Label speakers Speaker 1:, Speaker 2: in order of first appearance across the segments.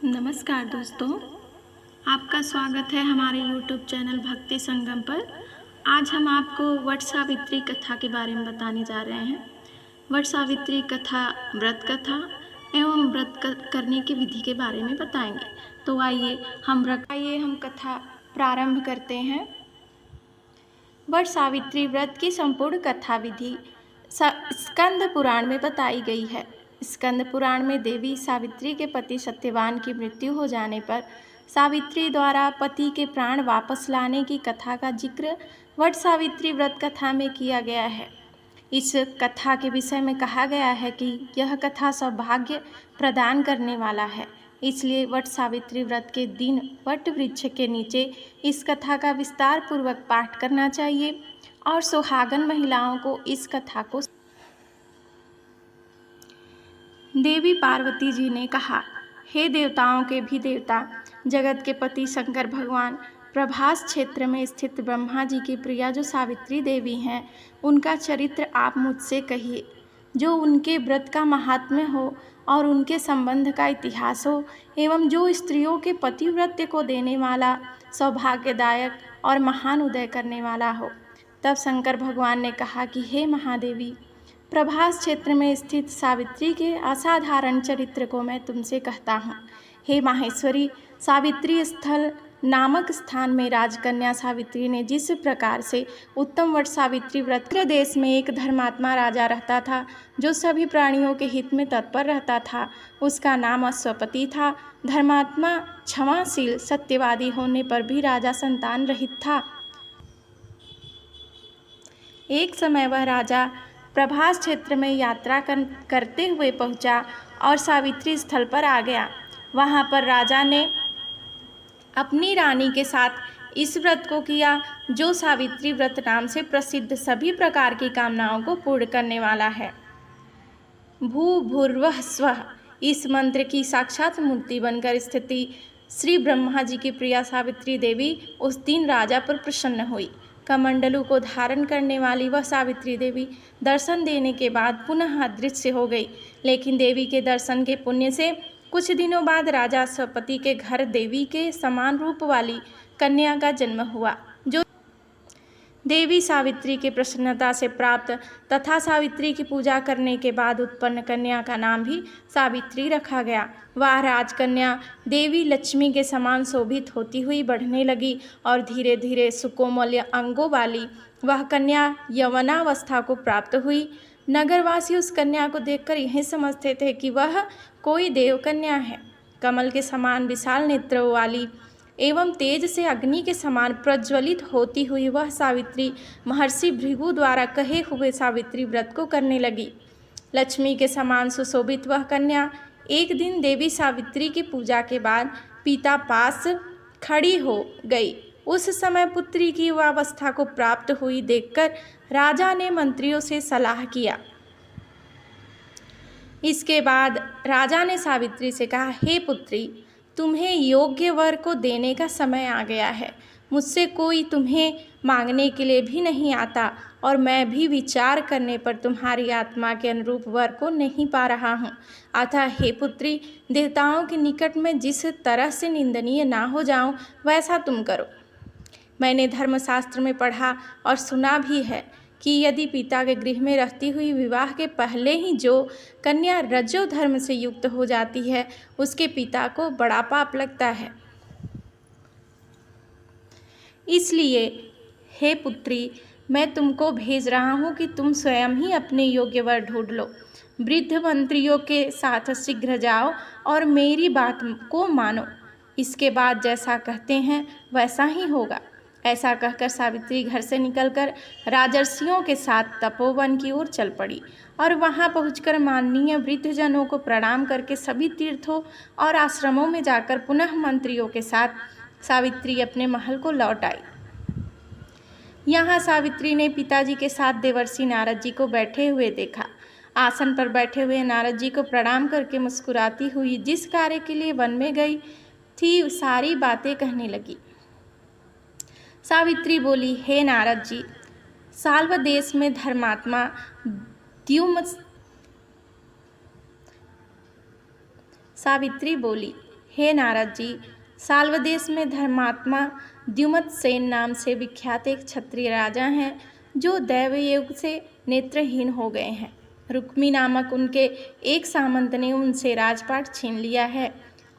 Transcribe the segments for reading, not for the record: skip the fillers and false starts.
Speaker 1: नमस्कार दोस्तों, आपका स्वागत है हमारे YouTube चैनल भक्ति संगम पर। आज हम आपको वट सावित्री कथा के बारे में बताने जा रहे हैं। वट सावित्री कथा व्रत कथा एवं व्रत करने की विधि के बारे में बताएंगे। तो आइए हम कथा प्रारंभ करते हैं। वट सावित्री व्रत की संपूर्ण कथा विधि स्कंद पुराण में बताई गई है। स्कंद पुराण में देवी सावित्री के पति सत्यवान की मृत्यु हो जाने पर सावित्री द्वारा पति के प्राण वापस लाने की कथा का जिक्र वट सावित्री व्रत कथा में किया गया है। इस कथा के विषय में कहा गया है कि यह कथा सौभाग्य प्रदान करने वाला है, इसलिए वट सावित्री व्रत के दिन वट वृक्ष के नीचे इस कथा का विस्तार पूर्वक पाठ करना चाहिए और सुहागन महिलाओं को इस कथा को। देवी पार्वती जी ने कहा, हे देवताओं के भी देवता, जगत के पति शंकर भगवान, प्रभास क्षेत्र में स्थित ब्रह्मा जी की प्रिया जो सावित्री देवी हैं, उनका चरित्र आप मुझसे कहिए। जो उनके व्रत का महात्म्य हो और उनके संबंध का इतिहास हो एवं जो स्त्रियों के पतिव्रत्य को देने वाला, सौभाग्यदायक और महान उदय करने वाला हो। तब शंकर भगवान ने कहा कि हे महादेवी, प्रभास क्षेत्र में स्थित सावित्री के असाधारण चरित्र को मैं तुमसे कहता हूँ। हे माहेश्वरी, सावित्री स्थल नामक स्थान में राजकन्या सावित्री ने जिस प्रकार से उत्तम वट सावित्री व्रत देश में एक धर्मात्मा राजा रहता था, जो सभी प्राणियों के हित में तत्पर रहता था। उसका नाम अश्वपति था। धर्मात्मा क्षमाशील सत्यवादी होने पर भी राजा संतान रहित था। एक समय वह राजा प्रभास क्षेत्र में यात्रा करते हुए पहुंचा और सावित्री स्थल पर आ गया। वहां पर राजा ने अपनी रानी के साथ इस व्रत को किया, जो सावित्री व्रत नाम से प्रसिद्ध सभी प्रकार की कामनाओं को पूर्ण करने वाला है। भू भूर्वः स्वः, इस मंत्र की साक्षात मूर्ति बनकर स्थिति श्री ब्रह्मा जी की प्रिया सावित्री देवी उस दिन राजा पर प्रसन्न हुई। कमंडलू को धारण करने वाली वह सावित्री देवी दर्शन देने के बाद पुनः अदृश्य हो गई। लेकिन देवी के दर्शन के पुण्य से कुछ दिनों बाद राजा अश्वपति के घर देवी के समान रूप वाली कन्या का जन्म हुआ, जो देवी सावित्री के प्रसन्नता से प्राप्त तथा सावित्री की पूजा करने के बाद उत्पन्न कन्या का नाम भी सावित्री रखा गया। वह राजकन्या देवी लक्ष्मी के समान शोभित होती हुई बढ़ने लगी और धीरे धीरे सुकोमल अंगों वाली वह कन्या यवनावस्था को प्राप्त हुई। नगरवासी उस कन्या को देखकर यही समझते थे कि वह कोई देव कन्या है। कमल के समान विशाल नेत्रों वाली एवं तेज से अग्नि के समान प्रज्वलित होती हुई वह सावित्री महर्षि भृगु द्वारा कहे हुए सावित्री व्रत को करने लगी। लक्ष्मी के समान सुशोभित वह कन्या एक दिन देवी सावित्री की पूजा के बाद पिता पास खड़ी हो गई। उस समय पुत्री की वह अवस्था को प्राप्त हुई देखकर राजा ने मंत्रियों से सलाह किया। इसके बाद राजा ने सावित्री से कहा, हे पुत्री, तुम्हें योग्य वर को देने का समय आ गया है। मुझसे कोई तुम्हें मांगने के लिए भी नहीं आता और मैं भी विचार करने पर तुम्हारी आत्मा के अनुरूप वर को नहीं पा रहा हूँ। अतः हे पुत्री, देवताओं के निकट में जिस तरह से निंदनीय ना हो जाऊँ, वैसा तुम करो। मैंने धर्मशास्त्र में पढ़ा और सुना भी है कि यदि पिता के गृह में रहती हुई विवाह के पहले ही जो कन्या रजो धर्म से युक्त हो जाती है, उसके पिता को बड़ा पाप लगता है। इसलिए हे पुत्री, मैं तुमको भेज रहा हूँ कि तुम स्वयं ही अपने योग्य वर ढूंढ लो। वृद्ध मंत्रियों के साथ शीघ्र जाओ और मेरी बात को मानो। इसके बाद जैसा कहते हैं वैसा ही होगा। ऐसा कहकर सावित्री घर से निकलकर राजर्षियों के साथ तपोवन की ओर चल पड़ी और वहां पहुंचकर माननीय वृद्धजनों को प्रणाम करके सभी तीर्थों और आश्रमों में जाकर पुनः मंत्रियों के साथ सावित्री अपने महल को लौट आई। यहाँ सावित्री ने पिताजी के साथ देवर्षि नारद जी को बैठे हुए देखा। आसन पर बैठे हुए नारद जी को प्रणाम करके मुस्कुराती हुई जिस कार्य के लिए वन में गई थी, सारी बातें कहने लगी। सावित्री बोली, हे नारद जी, साल्व देश में धर्मात्मा सावित्री बोली, हे नारद जी, साल्वदेश में धर्मात्मा द्युमत सेन नाम से विख्यात एक क्षत्रिय राजा हैं जो दैवयोग से नेत्रहीन हो गए हैं। रुक्मी नामक उनके एक सामंत ने उनसे राजपाट छीन लिया है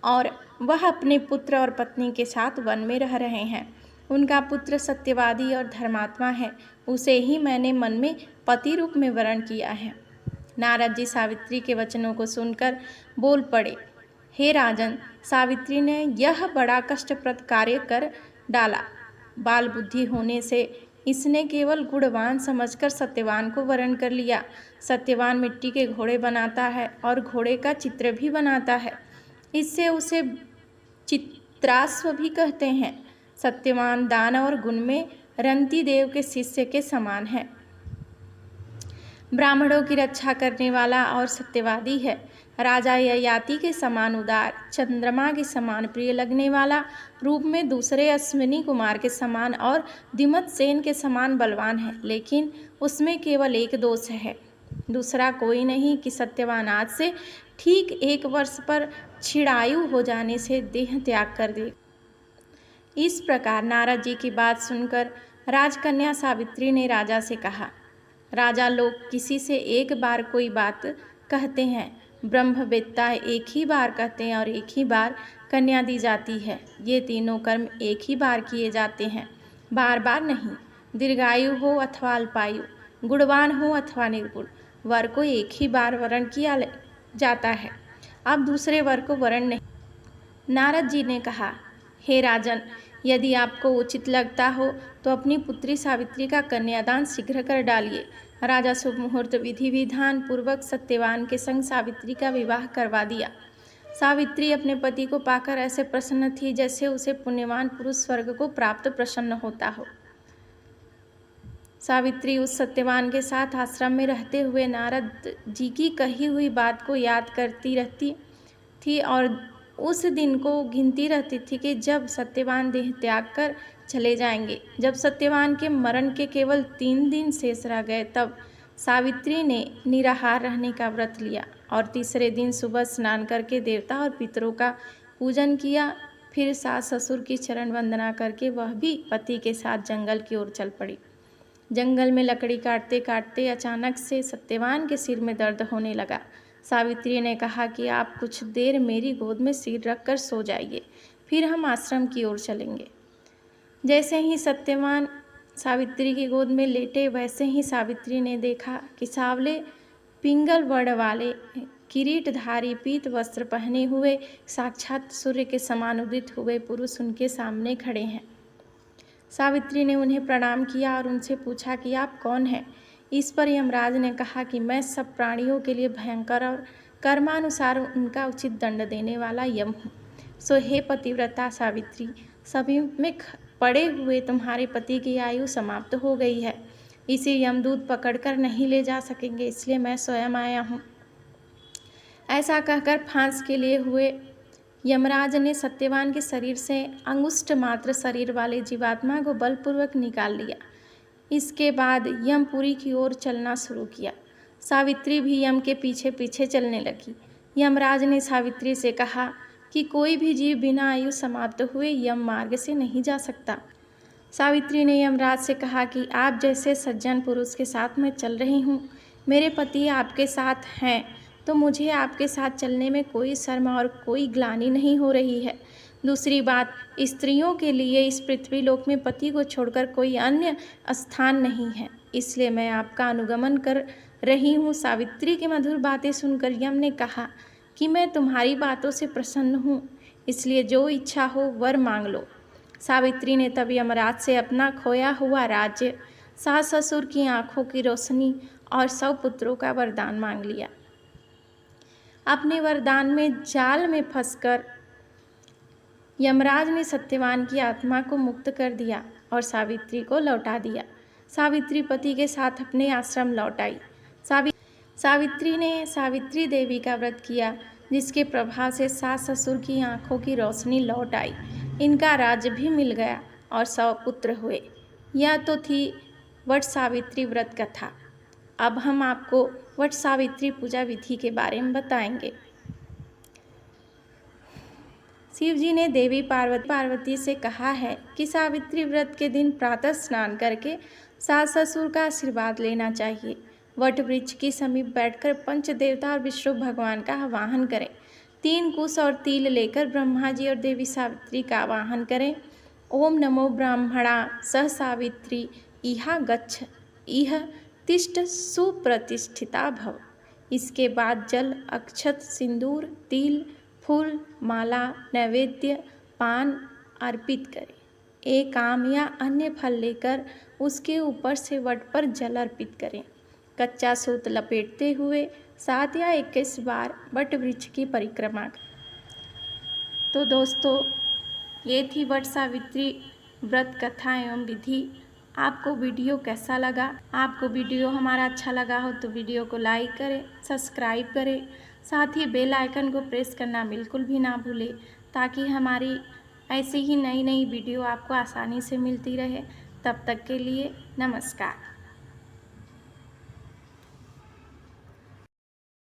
Speaker 1: और वह अपने पुत्र और पत्नी के साथ वन में रह रहे हैं। उनका पुत्र सत्यवादी और धर्मात्मा है, उसे ही मैंने मन में पति रूप में वरण किया है। नारद जी सावित्री के वचनों को सुनकर बोल पड़े, हे राजन, सावित्री ने यह बड़ा कष्टप्रद कार्य कर डाला। बाल बुद्धि होने से इसने केवल गुणवान समझकर सत्यवान को वरण कर लिया। सत्यवान मिट्टी के घोड़े बनाता है और घोड़े का चित्र भी बनाता है, इससे उसे चित्राश्व भी कहते हैं। सत्यवान दान और गुण में रंती देव के शिष्य के समान है, ब्राह्मणों की रक्षा करने वाला और सत्यवादी है। राजा ययाति के समान उदार, चंद्रमा के समान प्रिय लगने वाला, रूप में दूसरे अश्विनी कुमार के समान और द्युमत सेन के समान बलवान है, लेकिन उसमें केवल एक दोष है, दूसरा कोई नहीं कि सत्यवान आज से ठीक 1 वर्ष पर क्षीणायु हो जाने से देह त्याग कर दे। इस प्रकार नारद जी की बात सुनकर राजकन्या सावित्री ने राजा से कहा, राजा, लोग किसी से एक बार कोई बात कहते हैं, ब्रह्मवेत्ता एक ही बार कहते हैं और एक ही बार कन्या दी जाती है। ये तीनों कर्म एक ही बार किए जाते हैं, बार बार नहीं। दीर्घायु हो अथवा अल्पायु, गुणवान हो अथवा निर्गुण, वर को एक ही बार वरण किया जाता है, अब दूसरे वर को वरण नहीं। नारद जी ने कहा, हे राजन, यदि आपको उचित लगता हो तो अपनी पुत्री सावित्री का कन्यादान शीघ्र कर डालिए। राजा शुभ मुहूर्त विधि विधान पूर्वक सत्यवान के संग सावित्री का विवाह करवा दिया। सावित्री अपने पति को पाकर ऐसे प्रसन्न थी जैसे उसे पुण्यवान पुरुष स्वर्ग को प्राप्त प्रसन्न होता हो। सावित्री उस सत्यवान के साथ आश्रम में रहते हुए नारद जी की कही हुई बात को याद करती रहती थी और उस दिन को गिनती रहती थी कि जब सत्यवान देह त्याग कर चले जाएंगे। जब सत्यवान के मरण के केवल 3 दिन शेष रह गए, तब सावित्री ने निराहार रहने का व्रत लिया और तीसरे दिन सुबह स्नान करके देवता और पितरों का पूजन किया। फिर सास ससुर की चरण वंदना करके वह भी पति के साथ जंगल की ओर चल पड़ी। जंगल में लकड़ी काटते काटते अचानक से सत्यवान के सिर में दर्द होने लगा। सावित्री ने कहा कि आप कुछ देर मेरी गोद में सिर रखकर सो जाइए, फिर हम आश्रम की ओर चलेंगे। जैसे ही सत्यवान सावित्री की गोद में लेटे, वैसे ही सावित्री ने देखा कि सावले पिंगल वर्ण वाले किरीटधारी पीत वस्त्र पहने हुए साक्षात सूर्य के समान उदित हुए पुरुष उनके सामने खड़े हैं। सावित्री ने उन्हें प्रणाम किया और उनसे पूछा कि आप कौन हैं। इस पर यमराज ने कहा कि मैं सब प्राणियों के लिए भयंकर और कर्मानुसार उनका उचित दंड देने वाला यम हूँ। सो हे पतिव्रता सावित्री, सभी में पड़े हुए तुम्हारे पति की आयु समाप्त हो गई है, इसे यमदूत पकड़कर नहीं ले जा सकेंगे, इसलिए मैं स्वयं आया हूँ। ऐसा कहकर फांस के लिए हुए यमराज ने सत्यवान के शरीर से अंगुष्ठ मात्र शरीर वाले जीवात्मा को बलपूर्वक निकाल लिया। इसके बाद यमपुरी की ओर चलना शुरू किया। सावित्री भी यम के पीछे पीछे चलने लगी। यमराज ने सावित्री से कहा कि कोई भी जीव बिना आयु समाप्त हुए यम मार्ग से नहीं जा सकता। सावित्री ने यमराज से कहा कि आप जैसे सज्जन पुरुष के साथ मैं चल रही हूँ, मेरे पति आपके साथ हैं, तो मुझे आपके साथ चलने में कोई शर्म और कोई ग्लानि नहीं हो रही है। दूसरी बात, स्त्रियों के लिए इस पृथ्वी लोक में पति को छोड़कर कोई अन्य स्थान नहीं है, इसलिए मैं आपका अनुगमन कर रही हूँ। सावित्री की मधुर बातें सुनकर यम ने कहा कि मैं तुम्हारी बातों से प्रसन्न हूँ, इसलिए जो इच्छा हो वर मांग लो। सावित्री ने तब यमराज से अपना खोया हुआ राज्य, सास ससुर की आंखों की रोशनी और 100 पुत्रों का वरदान मांग लिया। अपने वरदान में जाल में फंसकर यमराज ने सत्यवान की आत्मा को मुक्त कर दिया और सावित्री को लौटा दिया। सावित्री पति के साथ अपने आश्रम लौट आई। सावित्री ने सावित्री देवी का व्रत किया, जिसके प्रभाव से सास ससुर की आंखों की रोशनी लौट आई। इनका राज्य भी मिल गया और 100 पुत्र हुए। यह तो थी वट सावित्री व्रत कथा। अब हम आपको वट सावित्री पूजा विधि के बारे में बताएंगे। शिव जी ने देवी पार्वती से कहा है कि सावित्री व्रत के दिन प्रातः स्नान करके सास ससुर का आशीर्वाद लेना चाहिए। वट वृक्ष के समीप बैठकर पंच देवता और विष्णु भगवान का आवाहन करें। 3 कुश और तिल लेकर ब्रह्मा जी और देवी सावित्री का आवाहन करें। ओम नमो ब्राह्मणा सह सावित्री इहा गच्छ इह तिष्ठ सुप्रतिष्ठिता भव। इसके बाद जल, अक्षत, सिंदूर, तिल, फूल, माला, नैवेद्य, पान अर्पित करें। एक आम या अन्य फल लेकर उसके ऊपर से वट पर जल अर्पित करें। कच्चा सूत लपेटते हुए 7 या 21 बार वट वृक्ष की परिक्रमा करें। तो दोस्तों, ये थी वट सावित्री व्रत कथा एवं विधि। आपको वीडियो कैसा लगा? आपको वीडियो हमारा अच्छा लगा हो तो वीडियो को लाइक करें, सब्सक्राइब करें, साथ ही बेल आइकन को प्रेस करना बिल्कुल भी ना भूलें, ताकि हमारी ऐसी ही नई नई वीडियो आपको आसानी से मिलती रहे। तब तक के लिए नमस्कार।